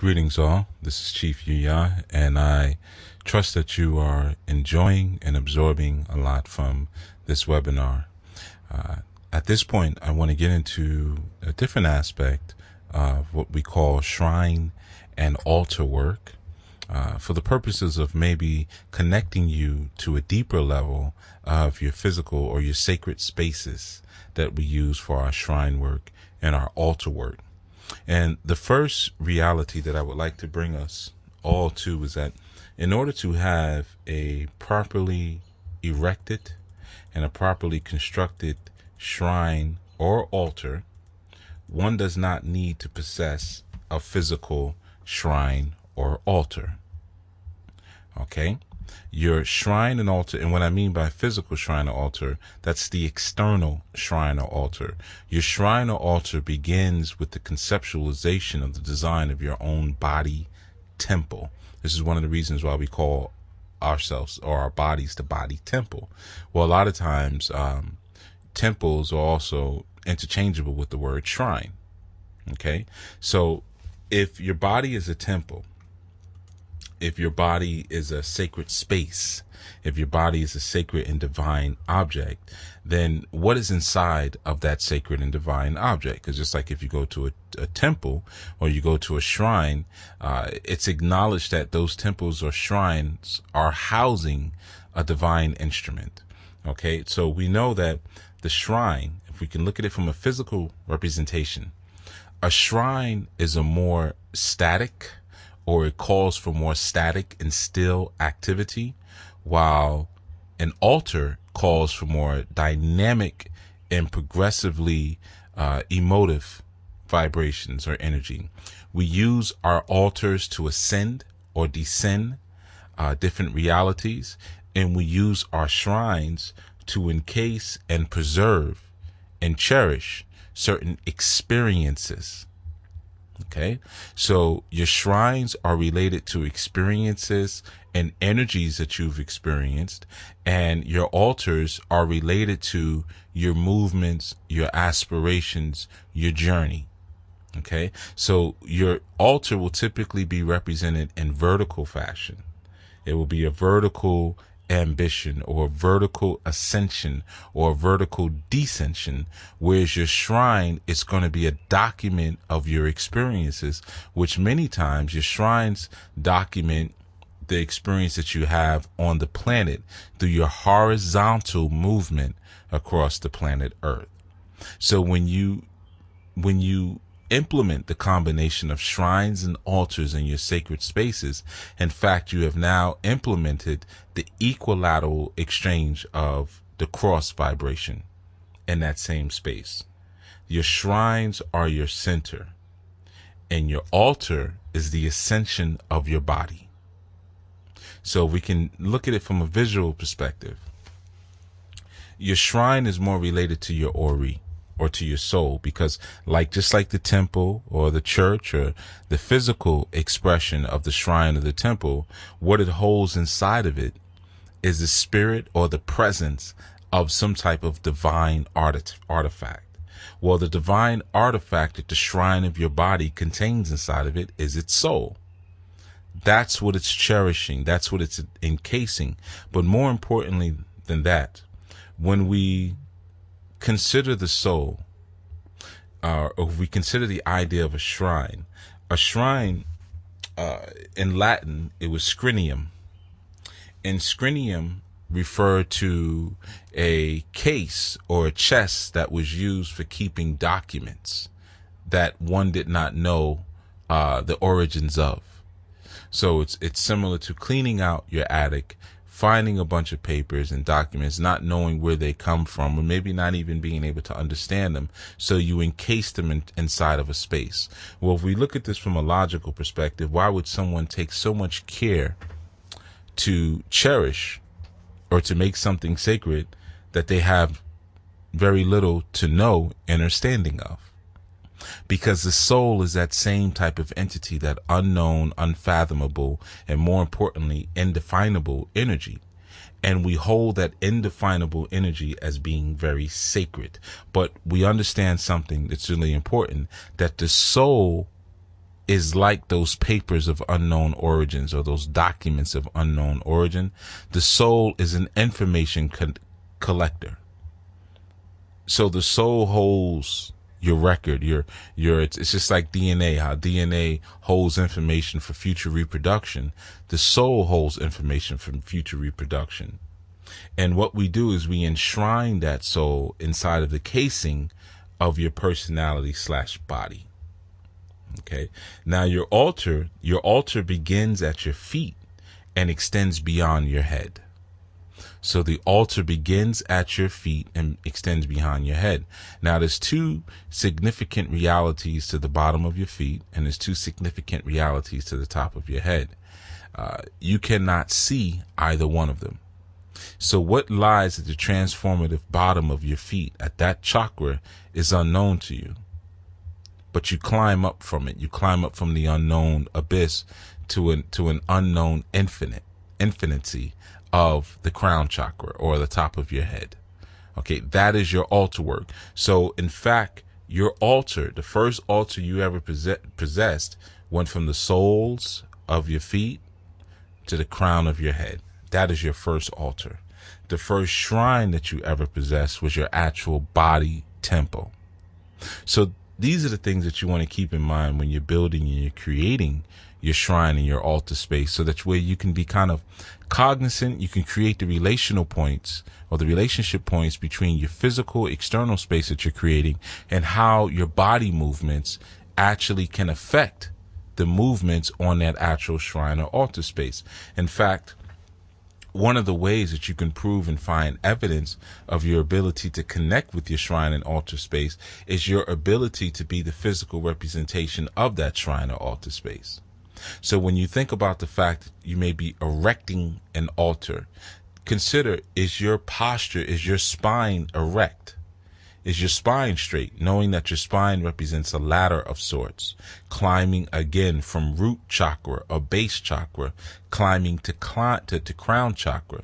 Greetings all, this is Chief Yuya, and I trust that you are enjoying and absorbing a lot from this webinar. At this point, I want to get into a different aspect of what we call shrine and altar work for the purposes of maybe connecting you to a deeper level of your physical or your sacred spaces that we use for our shrine work and our altar work. And the first reality that I would like to bring us all to is that in order to have a properly erected and a properly constructed shrine or altar, one does not need to possess a physical shrine or altar. Okay? Your shrine and altar, and what I mean by physical shrine or altar, that's the external shrine or altar. Your shrine or altar begins with the conceptualization of the design of your own body temple. This is one of the reasons why we call ourselves or our bodies the body temple. Well, a lot of times temples are also interchangeable with the word shrine. Okay? So if your body is a temple, if your body is a sacred space, if your body is a sacred and divine object, then what is inside of that sacred and divine object? Because just like if you go to a temple or you go to a shrine, it's acknowledged that those temples or shrines are housing a divine instrument. Okay, so we know that the shrine, if we can look at it from a physical representation, a shrine is a more static, or it calls for more static and still activity, while an altar calls for more dynamic and progressively emotive vibrations or energy. We use our altars to ascend or descend different realities, and we use our shrines to encase and preserve and cherish certain experiences. Okay, so your shrines are related to experiences and energies that you've experienced, and your altars are related to your movements, your aspirations, your journey. Okay, so your altar will typically be represented in vertical fashion. It will be a vertical ambition or vertical ascension or vertical descension, whereas your shrine is going to be a document of your experiences, which many times your shrines document the experience that you have on the planet through your horizontal movement across the planet Earth. So when you implement the combination of shrines and altars in your sacred spaces, in fact, you have now implemented the equilateral exchange of the cross vibration in that same space. Your shrines are your center, and your altar is the ascension of your body. So we can look at it from a visual perspective. Your shrine is more related to your ori, or to your soul, because just like the temple or the church or the physical expression of the shrine or the temple, what it holds inside of it is the spirit or the presence of some type of divine artifact. Well, the divine artifact that the shrine of your body contains inside of it is its soul. That's what it's cherishing. That's what it's encasing. But more importantly than that, when we consider the soul, or if we consider the idea of a shrine in Latin, it was scrinium. And scrinium referred to a case or a chest that was used for keeping documents that one did not know the origins of. So it's similar to cleaning out your attic, finding a bunch of papers and documents, not knowing where they come from, or maybe not even being able to understand them. So you encase them inside of a space. Well, if we look at this from a logical perspective, why would someone take so much care to cherish or to make something sacred that they have very little to know and understanding of? Because the soul is that same type of entity, that unknown, unfathomable, and more importantly, indefinable energy. And we hold that indefinable energy as being very sacred. But we understand something that's really important, that the soul is like those papers of unknown origins, or those documents of unknown origin. The soul is an information collector. So the soul holds your record, it's just like DNA, how DNA holds information for future reproduction. The soul holds information from future reproduction. And what we do is we enshrine that soul inside of the casing of your personality / body. Okay. Now your altar begins at your feet and extends beyond your head. So the altar begins at your feet and extends behind your head. Now there's two significant realities to the bottom of your feet, and there's two significant realities to the top of your head. You cannot see either one of them. So what lies at the transformative bottom of your feet, at that chakra, is unknown to you. But you climb up from it. You climb up from the unknown abyss to an unknown infinity of the crown chakra, or the top of your head. Okay, that is your altar work. So in fact, your altar, the first altar you ever possessed, went from the soles of your feet to the crown of your head. That is your first altar. The first shrine that you ever possessed was your actual body temple. So these are the things that you want to keep in mind when you're building and you're creating your shrine and your altar space, so that way you can be kind of cognizant. You can create the relational points, or the relationship points, between your physical external space that you're creating and how your body movements actually can affect the movements on that actual shrine or altar space. In fact, one of the ways that you can prove and find evidence of your ability to connect with your shrine and altar space is your ability to be the physical representation of that shrine or altar space. So when you think about the fact that you may be erecting an altar, consider, is your posture, is your spine erect? Is your spine straight, knowing that your spine represents a ladder of sorts, climbing again from root chakra or base chakra, climbing to crown chakra?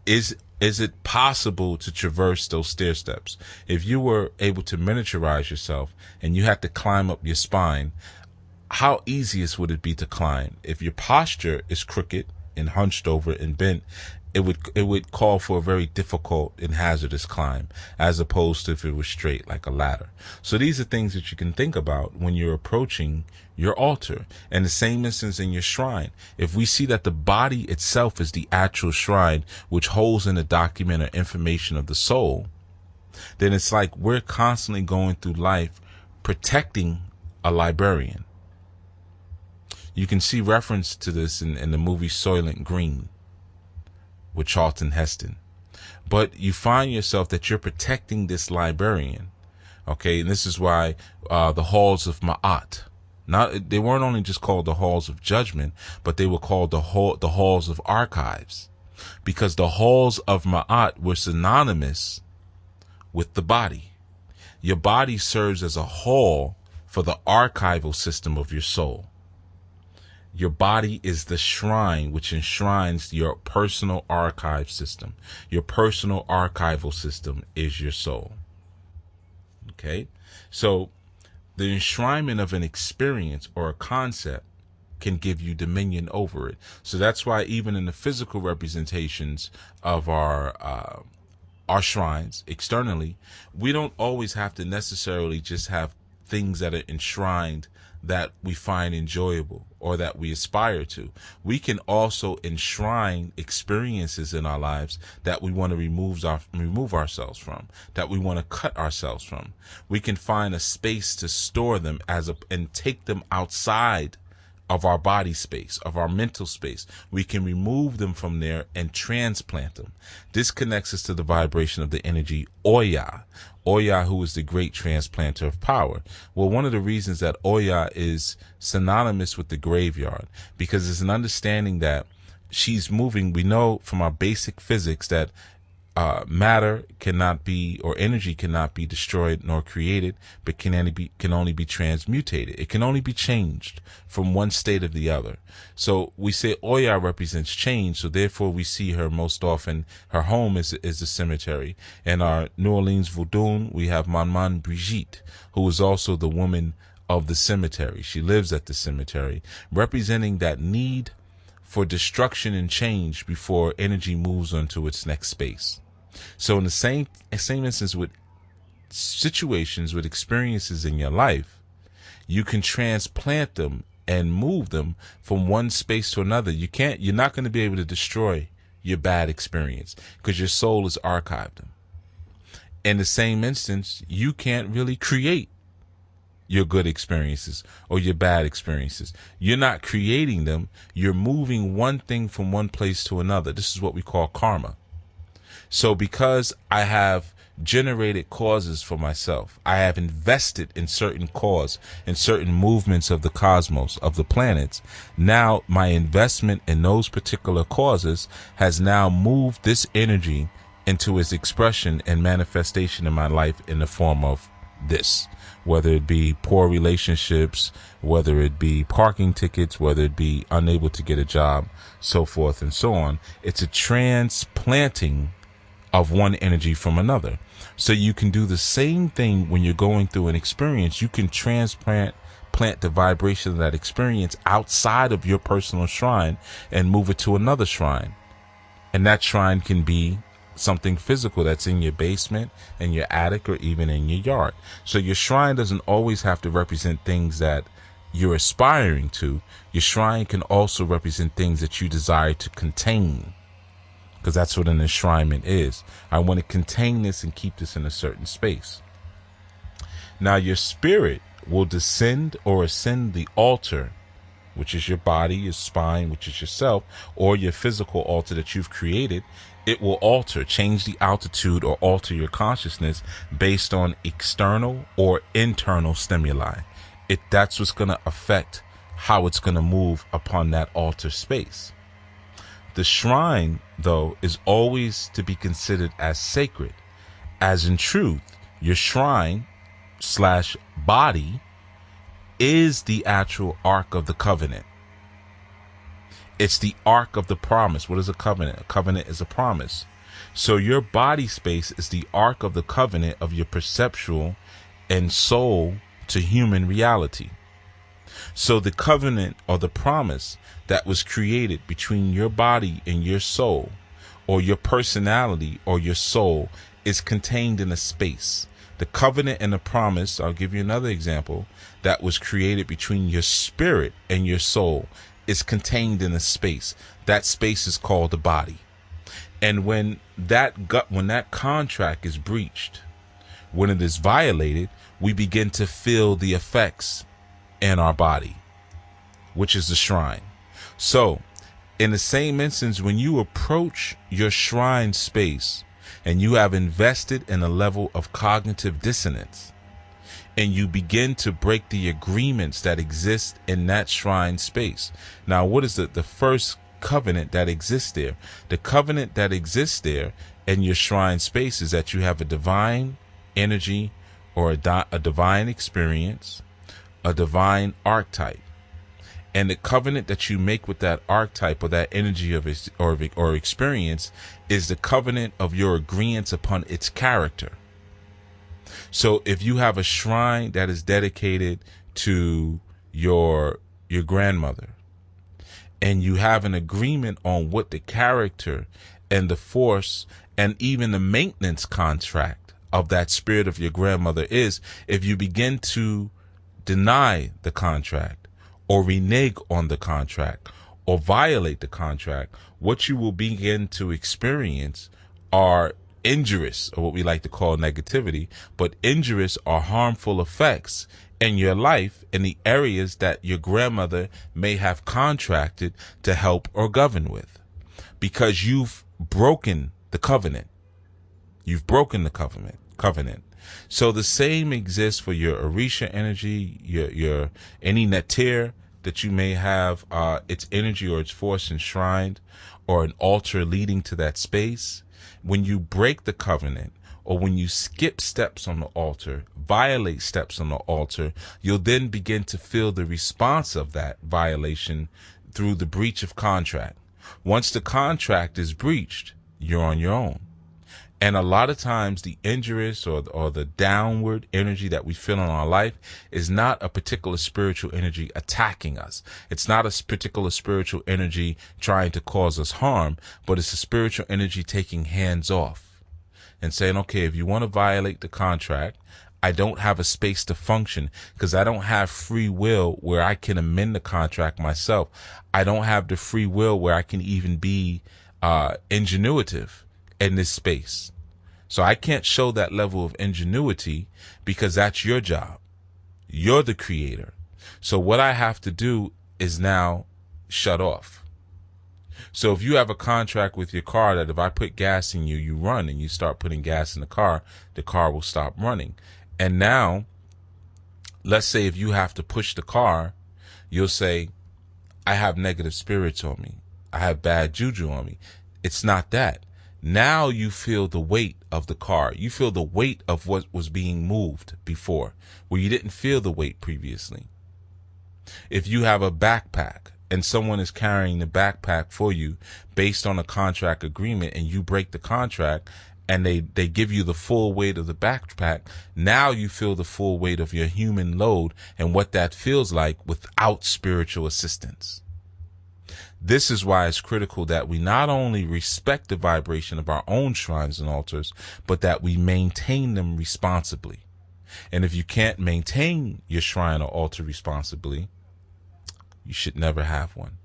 Is it possible to traverse those stair steps? If you were able to miniaturize yourself and you had to climb up your spine, how easiest would it be to climb? If your posture is crooked and hunched over and bent, it would call for a very difficult and hazardous climb, as opposed to if it was straight like a ladder. So these are things that you can think about when you're approaching your altar. And the same instance in your shrine. If we see that the body itself is the actual shrine, which holds in the document or information of the soul, then it's like we're constantly going through life protecting a librarian. You can see reference to this in the movie Soylent Green with Charlton Heston. But you find yourself that you're protecting this librarian. Okay, and this is why the halls of Ma'at, they weren't only just called the halls of judgment, but they were called the halls of archives, because the halls of Ma'at were synonymous with the body. Your body serves as a hall for the archival system of your soul. Your body is the shrine which enshrines your personal archive system. Your personal archival system is your soul. Okay? So the enshrinement of an experience or a concept can give you dominion over it. So that's why even in the physical representations of our shrines externally, we don't always have to necessarily just have things that are enshrined that we find enjoyable or that we aspire to. We can also enshrine experiences in our lives that we want to remove ourselves from, that we want to cut ourselves from. We can find a space to store them and take them outside of our body space, of our mental space. We can remove them from there and transplant them. This connects us to the vibration of the energy Oya. Oya, who is the great transplanter of power. Well, one of the reasons that Oya is synonymous with the graveyard, because it's an understanding that she's moving. We know from our basic physics that matter cannot be, or energy cannot be destroyed nor created, but can only be transmutated. It can only be changed from one state of the other. So we say Oya represents change, so therefore we see her most often. Her home is a cemetery. In our New Orleans Voodoo, we have Maman Brigitte, who is also the woman of the cemetery. She lives at the cemetery, representing that need for destruction and change before energy moves on to its next space. So in the same instance with situations, with experiences in your life, you can transplant them and move them from one space to another. You're not going to be able to destroy your bad experience because your soul has archived them. In the same instance, you can't really create your good experiences or your bad experiences. You're not creating them. You're moving one thing from one place to another. This is what we call karma. So because I have generated causes for myself, I have invested in certain cause, in certain movements of the cosmos, of the planets, now my investment in those particular causes has now moved this energy into its expression and manifestation in my life in the form of this, whether it be poor relationships, whether it be parking tickets, whether it be unable to get a job, so forth and so on. It's a transplanting of one energy from another. So you can do the same thing when you're going through an experience. You can plant the vibration of that experience outside of your personal shrine and move it to another shrine. And that shrine can be something physical that's in your basement, in your attic, or even in your yard. So your shrine doesn't always have to represent things that you're aspiring to. Your shrine can also represent things that you desire to contain, because that's what an enshrinement is. I want to contain this and keep this in a certain space. Now your spirit will descend or ascend the altar, which is your body, your spine, which is yourself, or your physical altar that you've created. It will alter, change the altitude, or alter your consciousness based on external or internal stimuli. That's what's going to affect how it's going to move upon that altar space. The shrine, though, is always to be considered as sacred, as in truth, your shrine / body is the actual Ark of the Covenant. It's the Ark of the Promise. What is a covenant? A covenant is a promise. So your body space is the Ark of the Covenant of your perceptual and soul to human reality. So the covenant or the promise that was created between your body and your soul, or your personality or your soul, is contained in a space. The covenant and the promise, I'll give you another example, that was created between your spirit and your soul is contained in a space. That space is called the body. And when that contract is breached, when it is violated, we begin to feel the effects in our body, which is the shrine. So in the same instance, when you approach your shrine space and you have invested in a level of cognitive dissonance, and you begin to break the agreements that exist in that shrine space. Now, what is the first covenant that exists there? The covenant that exists there in your shrine space is that you have a divine energy or a divine experience, a divine archetype. And the covenant that you make with that archetype or that energy of it, or experience is the covenant of your agreement upon its character. So if you have a shrine that is dedicated to your grandmother, and you have an agreement on what the character and the force and even the maintenance contract of that spirit of your grandmother is, if you begin to deny the contract or renege on the contract or violate the contract, what you will begin to experience are injurious, or what we like to call negativity, but injurious or harmful effects in your life in the areas that your grandmother may have contracted to help or govern with, because you've broken the covenant. You've broken the covenant. So the same exists for your Orisha energy, your any Neter that you may have its energy or its force enshrined, or an altar leading to that space. When you break the covenant, or when you skip steps on the altar, violate steps on the altar, you'll then begin to feel the response of that violation through the breach of contract. Once the contract is breached, you're on your own. And a lot of times the injurious or the downward energy that we feel in our life is not a particular spiritual energy attacking us. It's not a particular spiritual energy trying to cause us harm, but it's a spiritual energy taking hands off and saying, okay, if you want to violate the contract, I don't have a space to function because I don't have free will where I can amend the contract myself. I don't have the free will where I can even be ingenuitive in this space. So I can't show that level of ingenuity because that's your job. You're the creator. So what I have to do is now shut off. So if you have a contract with your car that if I put gas in you, you run, and you start putting gas in the car will stop running. And now, let's say if you have to push the car, you'll say, I have negative spirits on me. I have bad juju on me. It's not that. Now you feel the weight of the car. You feel the weight of what was being moved before, where you didn't feel the weight previously. If you have a backpack and someone is carrying the backpack for you based on a contract agreement, and you break the contract and they give you the full weight of the backpack, now you feel the full weight of your human load and what that feels like without spiritual assistance. This is why it's critical that we not only respect the vibration of our own shrines and altars, but that we maintain them responsibly. And if you can't maintain your shrine or altar responsibly, you should never have one,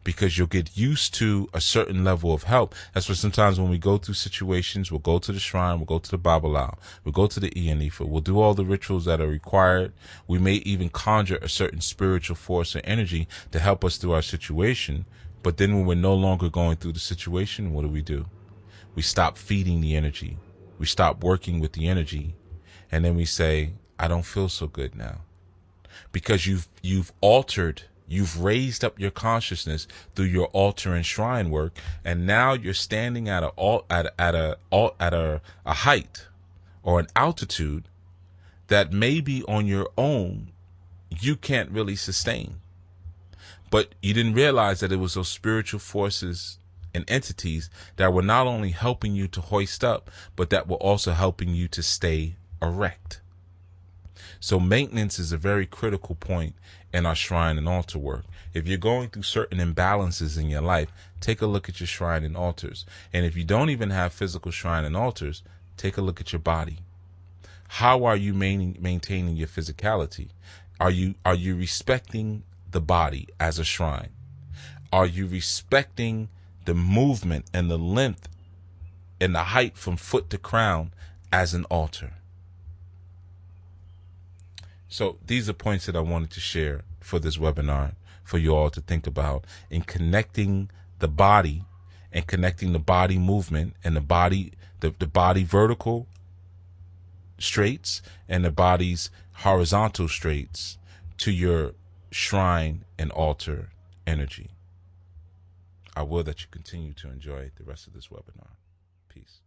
because you'll get used to a certain level of help. That's why sometimes when we go through situations, we'll go to the shrine, we'll go to the Babalawo, we'll go to the Ianifa, we'll do all the rituals that are required. We may even conjure a certain spiritual force or energy to help us through our situation. But then when we're no longer going through the situation, what do? We stop feeding the energy. We stop working with the energy. And then we say, I don't feel so good now. Because you've altered. You've raised up your consciousness through your altar and shrine work, and now you're standing at a height or an altitude that maybe on your own you can't really sustain. But you didn't realize that it was those spiritual forces and entities that were not only helping you to hoist up, but that were also helping you to stay erect. So maintenance is a very critical point in our shrine and altar work. If you're going through certain imbalances in your life, take a look at your shrine and altars. And if you don't even have physical shrine and altars, take a look at your body. How are you maintaining your physicality? Are you respecting the body as a shrine? Are you respecting the movement and the length and the height from foot to crown as an altar? So these are points that I wanted to share for this webinar for you all to think about in connecting the body and connecting the body movement and the body vertical straights and the body's horizontal straights to your shrine and altar energy. I will that you continue to enjoy the rest of this webinar. Peace.